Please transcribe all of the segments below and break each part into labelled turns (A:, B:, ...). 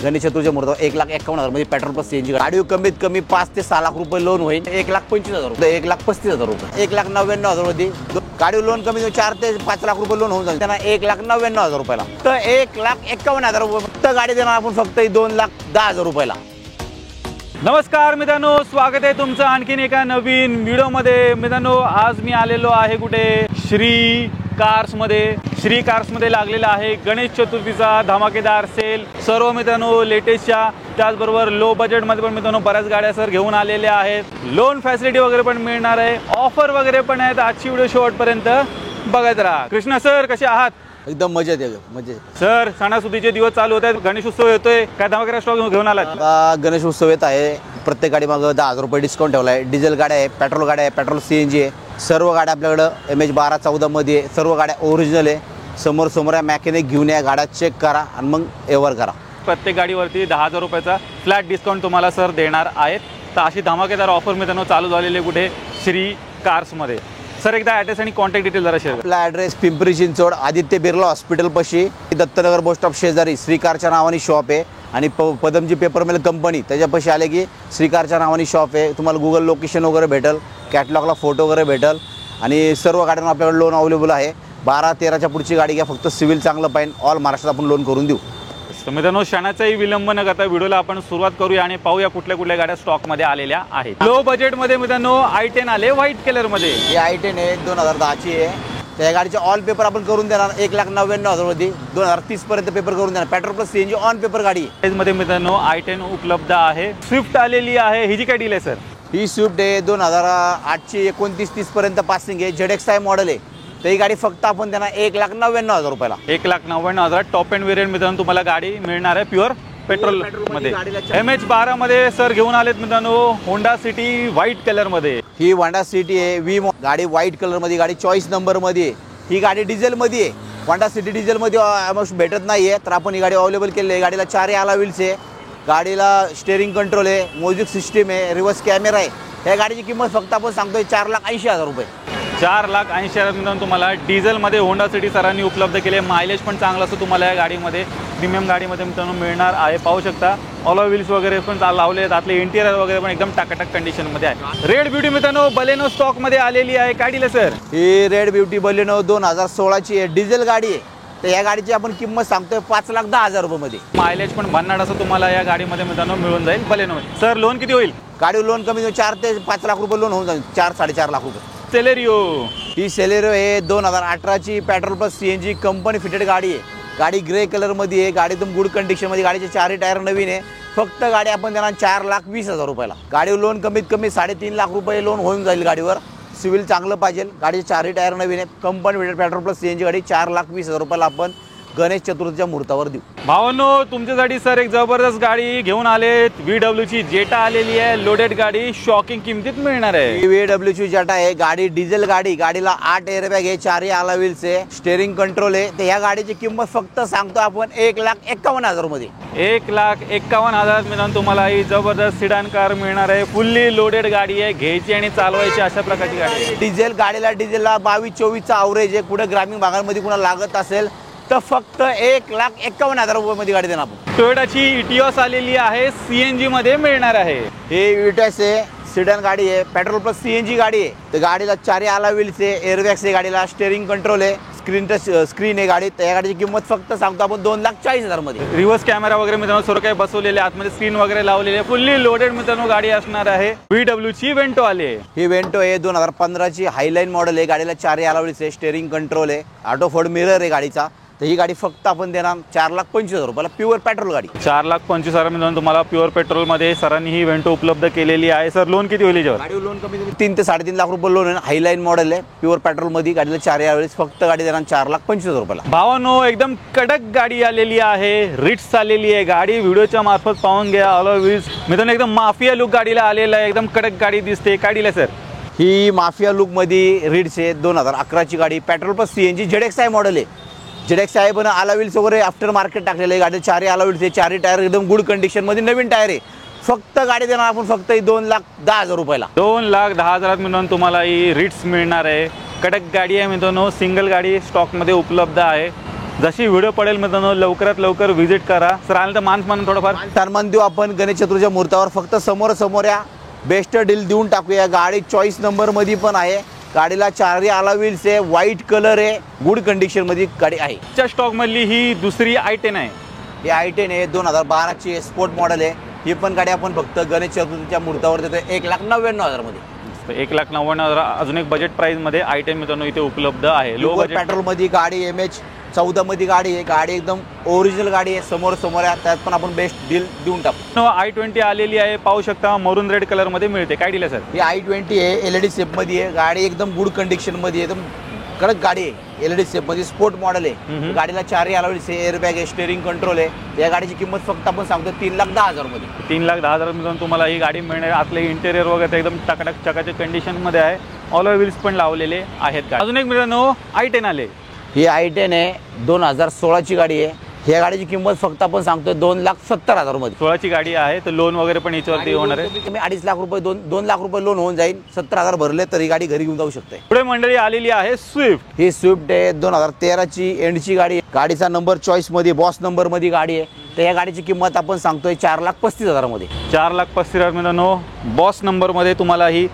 A: गणेश चतुर्थीच्या मुहूर्तावर 1,51,000 मध्ये पेट्रोल प्लस सीएनजी गाडी कमीत कमी 5 ते 6 लाख रुपये लोन होईल। 1,25,000 रुपये, 1,35,000 रुपये, 1,99,000 मध्ये गाडी लोन कमी 4 ते 5 लाख रुपये लोन होऊन जाईल त्यांना 1,99,000 रुपयाला। तर 1,51,000 रुपये फक्त गाडी देणार आपण फक्त 2,10,000 रुपयाला।
B: नमस्कार मित्रांनो, स्वागत आहे तुमचं आणखीन एका नवीन व्हिडिओमध्ये। मित्रांनो आज मी आलेलो आहे कुठे, श्री कार्समध्ये लागलेला आहे गणेश चतुर्थीचा धमाकेदार सेल। सर्व मित्रांनो लेटेस्टच्या, त्याचबरोबर लो बजेटमध्ये पण मित्रांनो बऱ्याच गाड्या सर घेऊन आलेल्या आहेत। लोन फॅसिलिटी वगैरे पण मिळणार आहे, ऑफर वगैरे पण आहेत। आजची व्हिडिओ शेवटपर्यंत बघत राहा। कृष्णा सर कसे आहात?
C: एकदम मजेत आहे, मजेत
B: सर सणासुदीचे दिवस चालू होत आहेत, गणेश उत्सव येतोय, काय धमाकेदार स्टॉक घेऊन आलात?
C: आता गणेश उत्सव येत आहे, प्रत्येक गाडी मागं 10,000 रुपये डिस्काउंट ठेवला आहे। डिझेल गाड्या आहे, पेट्रोल गाड्या आहे, पेट्रोल सीएनजी आहे, सर्व गाड्या आपल्याकडं MH12-14 मध्ये आहे। सर्व गाड्या ओरिजिनल आहे, समोर आहे, मॅकॅनिक घेऊन या, गाड्या चेक करा आणि मग एव्हर करा। प्रत्येक
B: गाडीवरती 10,000 रुपयाचा फ्लॅट डिस्काउंट तुम्हाला सर देणार आहेत। तर अशी धमाकेदार ऑफर मित्रांनो चालू झालेली कुठे, श्री कार्समध्ये। सर एकदा ॲड्रेस आणि कॉन्टॅक्ट डिटेल जरा शेअर।
C: आपला ॲड्रेस पिंपरी चिंचवड आदित्य बिर्ला हॉस्पिटल पाशी, दत्तनगर बस स्टॉप शेजारी श्रीकारच्या नावाने शॉप आहे आणि पदमजी पेपर मिल कंपनी त्याच्यापाशी आले की श्रीकारच्या नावाने शॉप आहे। तुम्हाला गुगल लोकेशन वगैरे भेटेल, कॅटलॉगला फोटो वगैरे भेटेल आणि सर्व गाड्यांना आपल्याकडे लोन अवेलेबल आहे। 12-13च्या पुढची गाडी घ्या, फक्त सिव्हिल चांगलं पाहिजे, ऑल महाराष्ट्रात आपण लोन करून देऊ।
B: तर मित्रांनो क्षणाचाही विलंब न करता व्हिडिओला आपण सुरुवात करूया आणि पाहूया कुठल्या गाड्या स्टॉकमध्ये आलेल्या आहेत। लो बजेटमध्ये मित्रांनो i10 आले व्हाईट कलरमध्ये।
C: हे i10 आहे, 2010ची आहे। त्या गाडीचे ऑल पेपर आपण करून देणार 1,99,000 मध्ये, 2030 पर्यंत पेपर करून देणार। Petrol plus CNG on paper गाडी
B: मध्ये मित्रांनो i10 उपलब्ध आहे। स्विफ्ट आलेली आहे, ही जी काय डील आहे सर?
C: ही स्विफ्ट आहे, 2008ची, 29-30 पर्यंत पासिंग आहे, ZXi मॉडेल आहे। तर ही गाडी फक्त आपण त्यांना 1,99,000 रुपयाला,
B: 1,99,000 टॉप एंड वेरियंट मित्रांनो तुम्हाला गाडी मिळणार आहे प्युअर पेट्रोल मध्ये। MH12 मध्ये सर घेऊन आलेत मित्रांनो होंडा सिटी व्हाईट कलर मध्ये।
C: ही होंडा सिटी आहे, गाडी व्हाईट कलर मध्ये, गाडी चॉईस नंबर मध्ये आहे। ही गाडी डिझेल मध्ये आहे, होंडा सिटी डिझेल मध्ये ऑलमोस्ट भेटत नाहीये, तर आपण ही गाडी अवेलेबल केली आहे। गाडीला 4 अलॉय व्हील्स आहे, गाडीला स्टेअरिंग कंट्रोल आहे, म्युझिक सिस्टीम आहे, रिव्हर्स कॅमेरा आहे। या गाडीची किंमत फक्त आपण सांगतोय 4,80,000 रुपये।
B: 4,80,000 मित्रांनो तुम्हाला डिझेल मध्ये होंडा सिटी सरांनी उपलब्ध केले। मायलेज पण चांगलं असं तुम्हाला या गाडीमध्ये, प्रीमियम गाडीमध्ये मित्रांनो मिळणार आहे। पाहू शकता ऑलो व्हील्स वगैरे पण लावले आहेत, आतले इंटिरियर वगैरे पण एकदम टाकाटक कंडिशन मध्ये आहे। रेड ब्युटी मित्रांनो बलेनो स्टॉक मध्ये आलेली आहे, काय डील सर?
C: ही रेड ब्युटी बलेनो 2016ची आहे, डिझेल गाडी आहे। तर या गाडीची आपण किंमत सांगतोय 5,10,000 रुपये मध्ये।
B: मायलेज पण भन्नाट असं तुम्हाला या गाडीमध्ये मित्रांनो मिळून जाईल बलेनो। सर लोन किती होईल?
C: गाडी लोन कमी 4 ते 5 लाख रुपये लोन होऊन जाईल, 4-4.5 लाख रुपये।
B: सेलेरियो,
C: ही सेलेरियो आहे, 2018ची petrol plus CNG company fitted गाडी आहे। गाडी ग्रे कलर मध्ये आहे, गाडी एकदम गुड कंडिशन मध्ये, गाडीचे 4ही टायर नवीन आहे। फक्त गाडी आपण देणार 4,20,000 रुपयाला। गाडी लोन कमीत कमी 3.5 लाख रुपये लोन होऊन जाईल गाडीवर। सिव्हिल चांगलं पाहिजे, गाडीचे 4ही टायर नवीन आहे, company fitted petrol plus CNG गाडी 4,20,000 रुपयाला आपण गणेश चतुर्थीच्या मुहूर्तावर देऊ।
B: भावांनो तुमच्यासाठी सर एक जबरदस्त गाडी घेऊन आलेत, VW ची जेटा आलेली आहे, लोडेड गाडी शॉकिंग किमतीत मिळणार आहे।
C: VW ची जेटा आहे, गाडी डिझेल गाडी, गाडीला 8 एअरबॅग आहे, 4ही अलॉय व्हील्स आहे, स्टेअरिंग कंट्रोल आहे। तर ह्या गाडीची किंमत फक्त सांगतो आपण 1,51,000 मध्ये।
B: 1,51,000 मित्रांनो तुम्हाला ही जबरदस्त सिडान कार मिळणार आहे। फुल्ली लोडेड गाडी आहे, घ्यायची आणि चालवायची अशा प्रकारची गाडी आहे।
C: डिझेल गाडीला 22-24चा अवरेज आहे, कुठे ग्रामीण भागांमध्ये कुणाला लागत असेल तर फक्त 1,51,000 रुपये मध्ये गाडी देणार आपण।
B: टोयोटाची इटिओस आलेली आहे, सीएनजी मध्ये मिळणार आहे।
C: हे इटिओस आहे, सिडन गाडी आहे, पेट्रोल प्लस सीएनजी गाडी आहे। तर गाडीला 4ही अलॉय व्हील्स आहे, एअरबॅग्स आहे, गाडीला स्टेअरिंग कंट्रोल आहे, स्क्रीन आहे गाडी। तर या गाडीची किंमत फक्त सांगतो आपण 2,40,000 मध्ये।
B: रिव्हर्स कॅमेरा वगैरे मित्रांनो सर्व काही बसवलेले, आतमध्ये स्क्रीन वगैरे लावलेले, फुल्ली लोडेड मित्रांनो गाडी असणार आहे। VW ची वेंटो आली, ही
C: वेंटो आहे, 2015ची हायलाईन मॉडेल आहे, गाडीला 4ही अलॉय व्हील्स आहे, स्टेअरिंग कंट्रोल आहे, ऑटो फोल्ड मिरर आहे गाडीचा। तर ही गाडी फक्त आपण देणार 4,25,000 रुपयाला, प्युअर पेट्रोल गाडी।
B: 4,25,000 मित्रांनो तुम्हाला प्युअर पेट्रोल मध्ये सरांनी ही वेंटो उपलब्ध केलेली आहे। सर लोन किती होईल याच्यावर?
C: गाडी लोन कमी 3 ते 3.5 लाख रुपये लोन आहे, हायलाईन मॉडेल आहे, प्युअर पेट्रोल मध्ये, गाडीला 4ही अलॉय व्हील्स, फक्त गाडी देणार 4,25,000 रुपयाला।
B: भावांनो एकदम कडक गाडी आलेली आहे, रिट्स आलेली आहे गाडी, व्हिडिओच्या मार्फत पाहून घ्या। अलॉय व्हील्स मित्रांनो एकदम माफिया लुक गाडीला आलेला आहे, एकदम कडक गाडी दिसते। काय डील आहे सर?
C: ही माफिया लुक मध्ये रिट्स आहे, 2011ची गाडी, petrol plus CNG ZXi model आहे। ZXi पण अलॉय व्हील्स वगैरे आफ्टर मार्केट टाकलेले आहे, गाडीला 4ही अलॉय व्हील्स आहे, 4ही टायर एकदम गुड कंडिशन मध्ये, नवीन टायर आहे। फक्त गाडी देणार आपण फक्त 2,10,000 रुपयाला।
B: 2,10,000 मित्रांनो तुम्हाला ही रिट्स मिळणार आहे। कडक गाडी आहे मित्रांनो, सिंगल गाडी स्टॉक मध्ये उपलब्ध आहे। जशी व्हिडिओ पडेल मित्रांनो लवकरात लवकर व्हिजिट करा. सर आलं तर मानसमान थोडंफार
C: सन्मान देऊ आपण गणेश चतुर्थीच्या मुहूर्तावर. फक्त समोर या बेस्ट डील देऊन टाकूया. गाडी चॉईस नंबरमध्ये पण आहे. गाडीला चारही आला व्हील्स आहे, व्हाईट कलर आहे, गुड कंडिशनमध्ये गाडी आहे.
B: च्या स्टॉकमधली ही दुसरी i10 आहे.
C: ही i10 आहे, 2012ची स्पोर्ट मॉडेल आहे. ही पण गाडी आपण फक्त गणेश चतुर्थीच्या मुहूर्तावर देतोय 1,99,000 मध्ये.
B: 1,99,000 अजून एक बजेट प्राइसमध्ये i10 मित्रांनो इथे उपलब्ध आहे. लो बजेट
C: पेट्रोलमध्ये गाडी MH14 मध्ये गाडी आहे. गाडी एकदम ओरिजिनल गाडी आहे. समोर आहे, त्यात पण आपण बेस्ट डील देऊन टाकू.
B: i20 आलेली आहे, पाहू शकता मरून रेड कलर मध्ये मिळते. काय डील आहे सर?
C: ही i20 आहे, LED शेपमध्ये आहे. गाडी एकदम गुड कंडिशनमध्ये एकदम कडक गाडी आहे. LED शेपमध्ये स्पोर्ट मॉडेल आहे. गाडीला चारही अलाउड्स आहे, एअरबॅग आहे, स्टेअरिंग कंट्रोल आहे. या गाडीची किंमत फक्त आपण सांगतो 3,10,000 मध्ये.
B: 3,10,000 मित्रांनो तुम्हाला ही गाडी मिळणार. आतले इंटेरियर वगैरे एकदम टकाटक चकाचक कंडिशन मध्ये आहे. ऑल व्हील्स पण लावलेले आहेत. अजून एक मित्रांनो i10 आले.
C: ही i10 आहे, 2016ची गाडी आहे. ह्या गाडीची किंमत फक्त आपण सांगतोय 2,70,000 मध्ये.
B: 16ची गाडी आहे, तर लोन वगैरे पण याच्यावरती होणार आहे.
C: 2.5 लाख रुपये 2 लाख रुपये लोन होऊन जाईल. 70,000 भरले तर ही गाडी घरी घेऊन जाऊ शकते.
B: पुढे मंडळी आलेली आहे स्विफ्ट.
C: ही स्विफ्ट आहे, 2013ची एंडची गाडी आहे. गाडीचा नंबर चॉईस मध्ये बॉस नंबर मध्ये गाडी आहे. तर या गाडीची किंमत आपण सांगतोय 4,35,000 मध्ये.
B: 4,35,000 मित्रांनो बॉस नंबर मध्ये तुम्हाला ही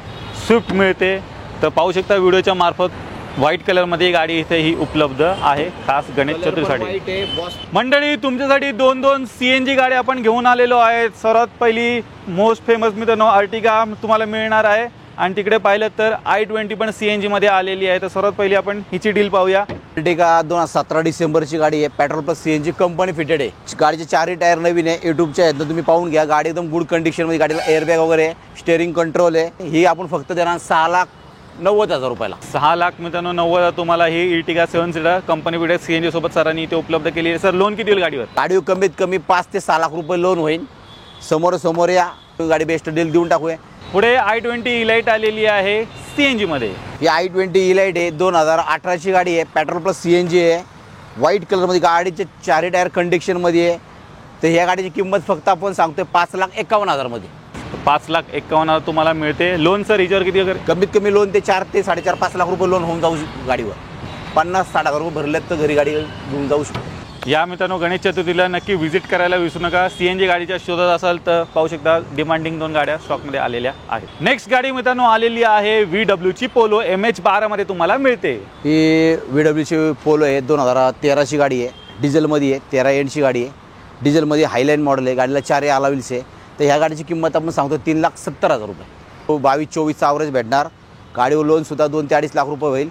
B: स्विफ्ट मिळते. तर पाहू शकता व्हिडिओच्या मार्फत व्हाईट कलर मध्ये गाडी इथे ही उपलब्ध आहे, खास गणेश चतुर्थीसाठी. मंडळी तुमच्यासाठी दोन CNG गाड्या आपण घेऊन आलेलो आहे. सर्वात पहिली मोस्ट फेमस मित्रांनो अर्टिगा तुम्हाला मिळणार आहे. आणि तिकडे पाहिलं तर i20 पण CNG मध्ये आलेली आहे. तर सर्वात पहिली आपण हिची डील पाहूया.
C: अर्टिगा 2017 डिसेंबरची गाडी आहे. Petrol plus CNG company fitted आहे. गाडीचे चारही टायर नवीन आहे. युट्यूबच्या आहेत तुम्ही पाहून घ्या. गाडी एकदम गुड कंडिशन मध्ये. गाडीला एअरबॅग वगैरे आहे, स्टेअरिंग कंट्रोल आहे. ही आपण फक्त देणार 6,90,000 रुपयाला.
B: 6 लाख मित्रांनो 90,000 तुम्हाला ही Ertiga 7 seater company fitted CNG सोबत सरांनी इथे उपलब्ध केली आहे. सर लोन किती होईल गाडीवर?
C: गाडीवर कमीत कमी 5 ते 6 लाख रुपये लोन होईल. समोर या गाडी बेस्ट डील देऊन टाकूया.
B: पुढे i20 इलाइट आलेली आहे CNG मध्ये.
C: ही i20 इलाइट आहे, 2018ची गाडी आहे. पेट्रोल प्लस CNG आहे, व्हाईट कलरमध्ये. गाडीचे चारही टायर कंडिशनमध्ये आहे. तर ह्या गाडीची किंमत फक्त आपण सांगतोय 5,51,000 मध्ये.
B: 5,51,000 तुम्हाला मिळते. लोन सर हिच्यावर किती वगैरे?
C: कमीत कमी लोन ते 4 ते 4.5 5 लाख रुपये लोन होऊन जाऊ गाडीवर. 50-60,000 रुपये भरलेत तर घरी गाडी घेऊन जाऊ शकतो.
B: या मित्रांनो गणेश चतुर्थीला नक्की व्हिजिट करायला विसरू नका. CNG गाडीच्या शोधात असाल तर पाहू शकता डिमांडिंग 2 गाड्या स्टॉकमध्ये आलेल्या आहेत. नेक्स्ट गाडी मित्रांनो आलेली आहे VWची पोलो MH12 मध्ये तुम्हाला मिळते.
C: ही VWची पोलो आहे, 2013ची गाडी आहे. डिझेलमध्ये आहे, 13 एंडची गाडी आहे. डिझेलमध्ये हायलाईन मॉडेल आहे. गाडीला चारही अलाय व्हील्स आहे. तर ह्या गाडीची किंमत आपण सांगतो 3,70,000 रुपये. 22-24 ॲव्हरेज भेटणार. गाडीवर लोनसुद्धा 2 ते 2.5 लाख रुपये होईल.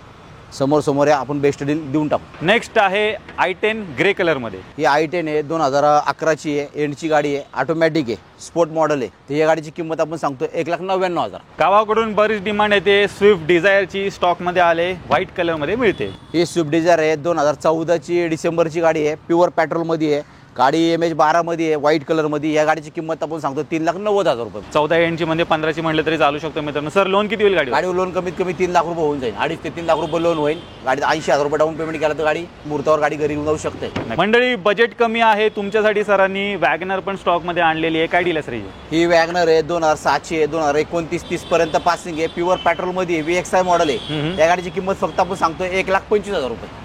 C: समोर आपण बेस्ट डील देऊन टाकू.
B: नेक्स्ट आहे i10 ग्रे कलर मध्ये.
C: ही i10 आहे, 2011ची आहे, एंडची गाडी आहे, ऑटोमॅटिक आहे, स्पोर्ट मॉडेल आहे. तर या गाडीची किंमत आपण सांगतो 1,99,000.
B: गावाकडून बरीच डिमांड येते. स्विफ्ट डिझायरची स्टॉकमध्ये आले, व्हाईट कलर मध्ये मिळते.
C: ही स्विफ्ट डिझायर आहे, 2014ची डिसेंबरची गाडी आहे. प्युअर पेट्रोलमध्ये आहे. गाडी MH12 मध्ये आहे, व्हाईट कलर मध्ये. या गाडीची किंमत आपण सांगतो 3,90,000 रुपये.
B: 14 एंडची म्हणजे 15ची म्हटलं तरी चालू शकतो मित्रांनो. सर लोन किती होईल गाडी?
C: गाडीवर लोन कमीत कमी 3 लाख रुपये होऊन जाईल. 2.5 ते 3 लाख रुपये लोन होईल. गाडीत 80,000 रुपये डाऊन पेमेंट केलं तर गाडी मुहूर्तावर गाडी घरी घेऊन जाऊ शकते.
B: मंडळी बजेट कमी आहे तुमच्यासाठी सरांनी वॅगनर पण स्टॉक मध्ये आणलेली आहे. काय डील आहे सर?
C: ही वॅगनर आहे, 2007ची आहे, 2029-30 पर्यंत पासिंग आहे. प्युअर पेट्रोल मध्ये VXI मॉडेल आहे. या गाडीची किंमत फक्त आपण सांगतो 1,25,000 रुपये.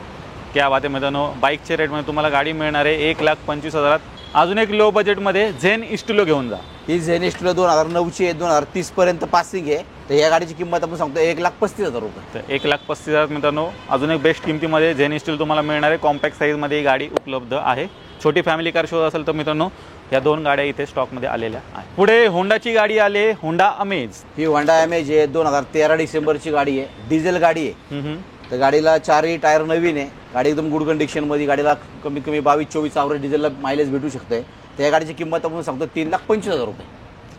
B: क्या बात आहे मित्रांनो. बाईकच्या रेटमध्ये तुम्हाला गाडी मिळणार आहे 1,25,000. अजून एक लो बजेटमध्ये झेन इस्टुलो घेऊन जा.
C: ही झेन इस्टुलो 2009ची आहे, 2030 पर्यंत पासिंग आहे. तर या गाडीची किंमत आपण सांगतो 1,35,000 रुपये.
B: तर 1,35,000 मित्रांनो अजून एक बेस्ट किमतीमध्ये झेन इस्टुलो तुम्हाला मिळणार आहे. कॉम्पॅक्ट साईजमध्ये ही गाडी उपलब्ध आहे. छोटी फॅमिली कार शोध असेल तर मित्रांनो या 2 गाड्या इथे स्टॉकमध्ये आलेल्या आहेत. पुढे होंडाची गाडी आली, होंडा अमेज.
C: ही होंडा अमेज आहे, 2013 डिसेंबरची गाडी आहे. डिझेल गाडी आहे. तर गाडीला चारही टायर नवीन आहे. गाडी एकदम गुड कंडिशनमध्ये. गाडीला कमीत कमी 22-24 ॲव्हरेज डिझेलला मायलेज भेटू शकते. तर या गाडीची किंमत आपण सांगतो 3,25,000 रुपये.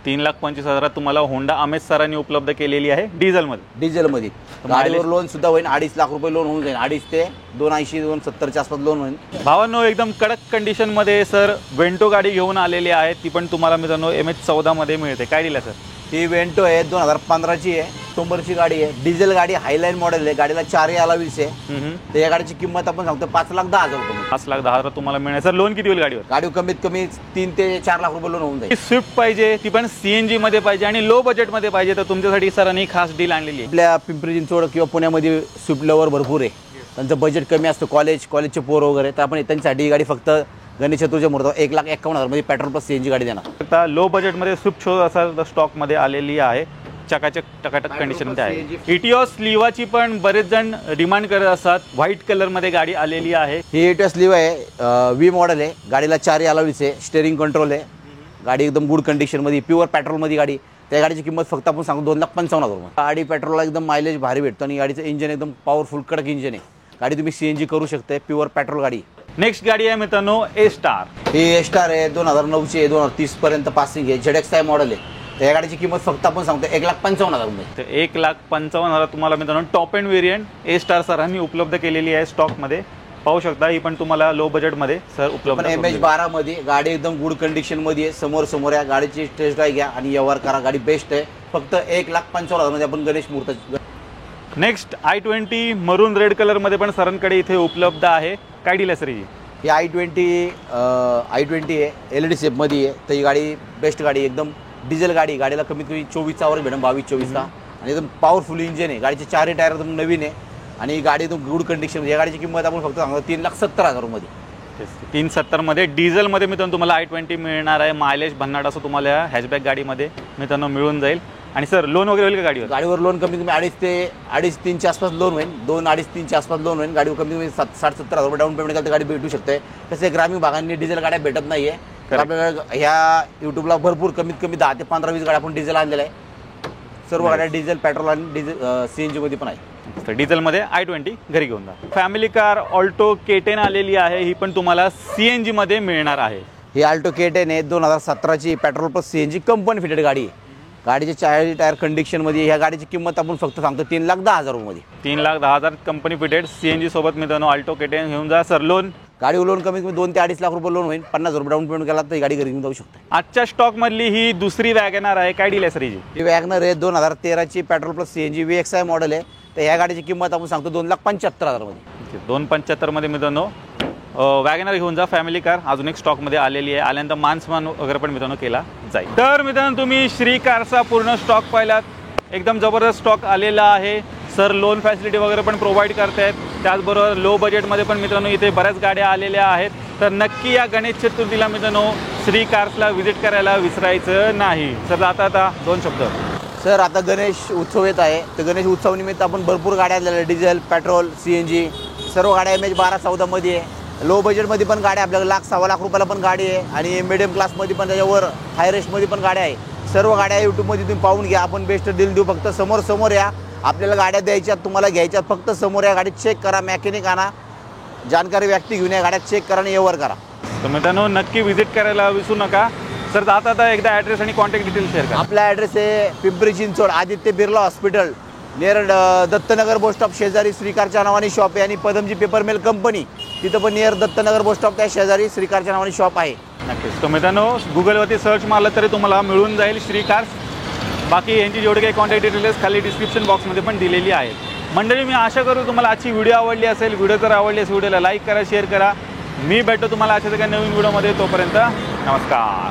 B: 3,25,000 तुम्हाला होंडा अमेज सरांनी उपलब्ध केलेली आहे
C: डिझेलमध्ये. गाडीवर लोन सुद्धा होईल. 2.5 लाख रुपये लोन होऊन जाईल. 2.5 ते 280-270च्या आसपास लोन होईल.
B: भावांनो एकदम कडक कंडिशन मध्ये सर वेंटो गाडी घेऊन आलेली आहे. ती पण तुम्हाला मित्रांनो MH14 मध्ये मिळते. काय दिलं सर?
C: ही वेंटो आहे, 2015ची आहे, ऑक्टोबरची गाडी आहे. डिझेल गाडी, हायलाईन मॉडेल आहे. गाडीला चारही अलाय व्हील्स आहे. तर या गाडीची किंमत आपण सांगतो 5,10,000 रुपये.
B: 5,10,000 तुम्हाला मिळणार. सर लोन किती होईल गाडीवर?
C: गाडीवर कमीत कमी 3 ते 4 लाख रुपये लोन होऊन जाईल.
B: स्विफ्ट पाहिजे, ती पण CNG मध्ये पाहिजे आणि लो बजेट मध्ये पाहिजे तर तुमच्यासाठी सरांनी खास डील आणलेली आहे.
C: आपल्या पिंपरी चिंचवड किंवा पुण्यामध्ये स्विफ्ट लवर भरपूर आहे. त्यांचं बजेट कमी असतं, कॉलेजचे पोरं वगैरे, तर आपण त्यांच्यासाठी ही गाडी फक्त गणेश चतुर्थीच्या मुहूर्तावर 1,51,000 पेट्रोल प्लस CNG गाडी देणार.
B: आता लो बजेटमध्ये स्विफ्ट शो असा स्टॉकमध्ये आलेली आहे, चकाचक टकाटक कंडिशनमध्ये आहे. इटिओस लिवाची पण बरेच जण डिमांड करत असतात, व्हाईट कलरमध्ये गाडी आलेली आहे.
C: ही इटिओस लिव्ह आहे, V मॉडेल आहे. गाडीला 4 अलॉयज आहे, स्टेअरिंग कंट्रोल आहे. गाडी एकदम गुड कंडिशनमध्ये, प्युअर पेट्रोलमध्ये गाडी. त्या गाडीची किंमत फक्त आपण सांगतो 2,55,000. गाडी पेट्रोलला एकदम मायलेज भारी भेटतो आणि गाडीचं इंजन एकदम पॉवरफुल कडक इंजन आहे. गाडी तुम्ही CNG करू शकता, प्युअर पेट्रोल गाडी.
B: नेक्स्ट गाडी आहे मित्रांनो A star.
C: He A star आहे, 2009ची आहे, 2030 पर्यंत पासिंग आहे. ZXi मॉडेल आहे. त्या गाडीची किंमत फक्त आपण सांगतो 1,55,000.
B: तर 1,55,000 तुम्हाला मित्रांनो top end variant A star सरांनी उपलब्ध केलेली आहे स्टॉकमध्ये. पाहू शकता, ही पण तुम्हाला लो बजेटमध्ये सर उपलब्ध आहे.
C: MH12 मध्ये गाडी एकदम गुड कंडिशनमध्ये आहे. समोर या गाडीची टेस्ट ड्राईव्ह घ्या आणि व्यवहार करा. गाडी बेस्ट आहे. फक्त 1,55,000 मध्ये आपण गणेश मुहूर्त.
B: नेक्स्ट i20 मरून रेड कलरमध्ये पण सरांकडे इथे उपलब्ध आहे. काय डील आहे सर ही?
C: ही i20 आहे, LED शेपमध्ये आहे. तर ही गाडी बेस्ट गाडी, एकदम डिझेल गाडी. गाडीला कमीत कमी 24चा आवर भेटेल, 22-24चा. आणि एकदम पॉवरफुल इंजिन आहे. गाडीचे 4 टायर एकदम नवीन आहे आणि गाडी एकदम गुड कंडिशन. या गाडीची किंमत आपण फक्त सांगतो 3,70,000 मध्ये.
B: 370 मध्ये डिझेलमध्ये मित्रांनो तुम्हाला i20 मिळणार आहे. मायलेज भन्नाट असं तुम्हाला हॅचबॅक गाडीमध्ये मित्रांनो मिळून जाईल. आणि सर लोन वगैरे होईल का गाडीवर?
C: गाडीवर लोन कमीत कमी 2.5-3च्या आसपास लोन होईल. 2-2.5-3च्या आसपास लोन होईल. गाडीवर कमीत कमी 60-70,000 रुपये डाऊन पेमेंट केलं तर गाडी भेटू शकते. तसे ग्रामीण भागांनी डिझेल गाड्या भेटत नाहीये. तर आपल्याला ह्या युट्यूबला भरपूर कमीत कमी 10 ते 15-20 गाड्या आपण डिझेल आणलेल्या आहे. सर्व गाड्या डिझेल, पेट्रोल आणि डिझेल CNG मध्ये पण आहे.
B: तर डिझेलमध्ये i20 घरी घेऊन जा. फॅमिली कार ऑल्टो K10 आलेली आहे, ही पण तुम्हाला CNG मध्ये मिळणार आहे.
C: ही ऑल्टो K10 आहे, 2017ची petrol plus CNG company fitted गाडी आहे. गाडीचे 4 टायर कंडिशनमध्ये. ह्या गाडीची किंमत आपण फक्त सांगतो 3,10,000 मध्ये.
B: 3,10,000 कंपनी फिटेड CNG सोबत मित्रांनो ऑल्टो K10 घेऊन जा. Sir loan?
C: गाडीवर लोन कमीत कमी 2 ते 2.5 लाख रुपये लोन होईल. 50,000 रुपये डाऊन पेमेंट केला तर ही गाडी घरी घेऊन जाऊ शकते.
B: आजच्या स्टॉक मधली ही दुसरी वॅगनर आहे. काय डील आहे सर ही?
C: ही वॅगनर आहे, 2013ची petrol plus CNG VXi model आहे. तर ह्या गाडीची किंमत आपण सांगतो 2,75,000 मध्ये.
B: 2,75 मध्ये मित्रांनो वॅगनर घेऊन जा. फॅमिली कार अजून एक स्टॉकमध्ये आलेली आहे. आल्यानंतर मानसमान वगैरे पण मित्रांनो केला जाईल. तर मित्रांनो तुम्ही श्री कारचा पूर्ण स्टॉक पाहिलात. एकदम जबरदस्त स्टॉक आलेला आहे. सर लोन फॅसिलिटी वगैरे पण प्रोव्हाइड करतायत. त्याचबरोबर लो बजेटमध्ये पण मित्रांनो इथे बऱ्याच गाड्या आलेल्या आहेत. तर नक्की या गणेश चतुर्थीला मित्रांनो श्री कार्सला व्हिजिट करायला विसरायचं नाही. सर आता 2 शब्द.
C: सर आता गणेश उत्सव येत आहे. तर गणेश उत्सवानिमित्त आपण भरपूर गाड्या आणलेल्या, डिझेल, पेट्रोल, CNG सर्व गाड्या MH12-14 मध्ये आहे. लो बजेटमध्ये पण गाड्या आपल्याला 1,00,000-1.25 लाख रुपयाला पण गाडी आहे आणि मिडियम क्लासमध्ये पण त्याच्यावर हाय रेस्टमध्ये पण गाड्या आहे. सर्व गाड्या यूट्यूबमध्ये तुम्ही पाहून घ्या. आपण बेस्ट डील देऊ. फक्त समोर या. आपल्याला गाड्या द्यायच्या, तुम्हाला घ्यायच्या. फक्त समोर या, गाडी चेक करा, मेकॅनिक आणा, जाणकारी व्यक्ती घेऊन या, गाड्या चेक करा आणि व्यवहार करा.
B: तर मित्रांनो नक्की व्हिजिट करायला विसरू नका. सर आता एकदा ॲड्रेस आणि कॉन्टॅक्ट डिटेल शेअर करा.
C: आपला ॲड्रेस आहे Pimpri Chinchwad, Aditya Birla hospital near Dattanagar bus stop शेजारी श्रीकारच्या नावाने शॉप आहे. आणि पदमजी पेपर मिल कंपनी तिथं पण नियर दत्तनगर बस स्टॉप त्या शेजारी श्रीकारच्या नावाने शॉप आहे.
B: नक्कीच. तर मित्रांनो गुगलवरती सर्च मारलं तरी तुम्हाला मिळून जाईल श्री कार्स. बाकी यांची जेवढे काही कॉन्टॅक्ट डिटेल्स खाली डिस्क्रिप्शन बॉक्समध्ये पण दिलेली आहेत. मंडळी मी आशा करू तुम्हाला आजची व्हिडिओ आवडली असेल. व्हिडिओ जर आवडली असेल व्हिडिओला लाईक करा, शेअर करा. मी भेटतो तुम्हाला अशाच एका नवीन व्हिडिओमध्ये. तोपर्यंत नमस्कार.